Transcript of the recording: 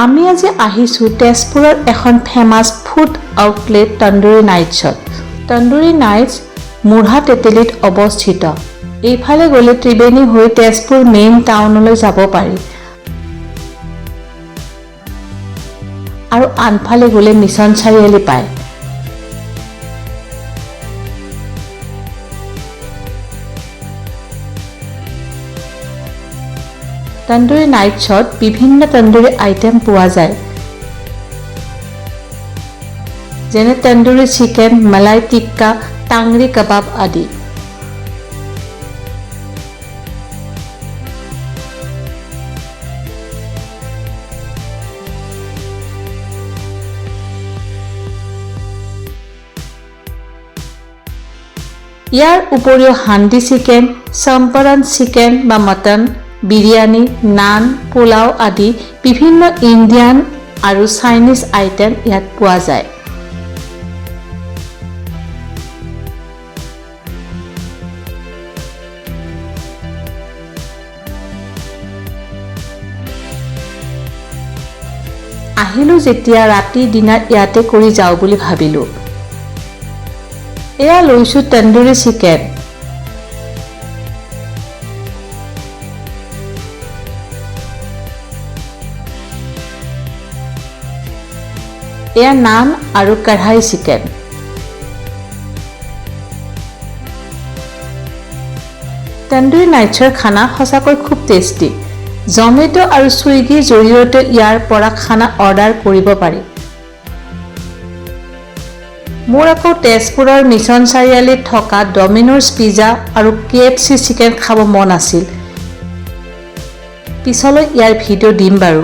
আমি আজি আহিছোঁ তেজপুৰৰ এখন ফেমাছ ফুড আউটলেট তন্দুৰী নাইটছত। তন্দুৰী নাইটছ মুঢ়া তেতেলীত অৱস্থিত। এইফালে গ'লে ত্ৰিবেণী হৈ তেজপুৰ মেইন টাউনলৈ যাব পাৰি আৰু আনফালে গ'লে মিছন চাৰিআলি পায়। তন্দুৰী নাইটছত বিভিন্ন তন্দুৰী আইটেম পোৱা যায়, যেনে তন্দুৰী চিকেন, মালাই টিক্কা, টাংৰি কাবাব আদি। ইয়াৰ উপৰিও হান্দি চিকেন, চম্পৰন চিকেন বা মটন, বিৰিয়ানী, নান, পোলাও আদি বিভিন্ন ইণ্ডিয়ান আৰু চাইনিজ আইটেম ইয়াত পোৱা যায়। আহিলোঁ যেতিয়া ৰাতি ডিনাৰ ইয়াতে কৰি যাওঁ বুলি ভাবিলোঁ। এয়া লৈছোঁ তন্দুৰী চিকেন। এয়া নান আৰু কঢ়াই চিকেন। তন্দুৰী নাইটছৰ খানা সঁচাকৈ খুব টেষ্টি। জমেট' আৰু ছুইগিৰ জৰিয়তে ইয়াৰ পৰা খানা অৰ্ডাৰ কৰিব পাৰি। মোৰ আকৌ তেজপুৰৰ মিছন চাৰিআলিত থকা ডমিন'জ পিজ্জা আৰু KFC চিকেন খাব মন আছিল। পিছলৈ ইয়াৰ ভিডিঅ' দিম বাৰু।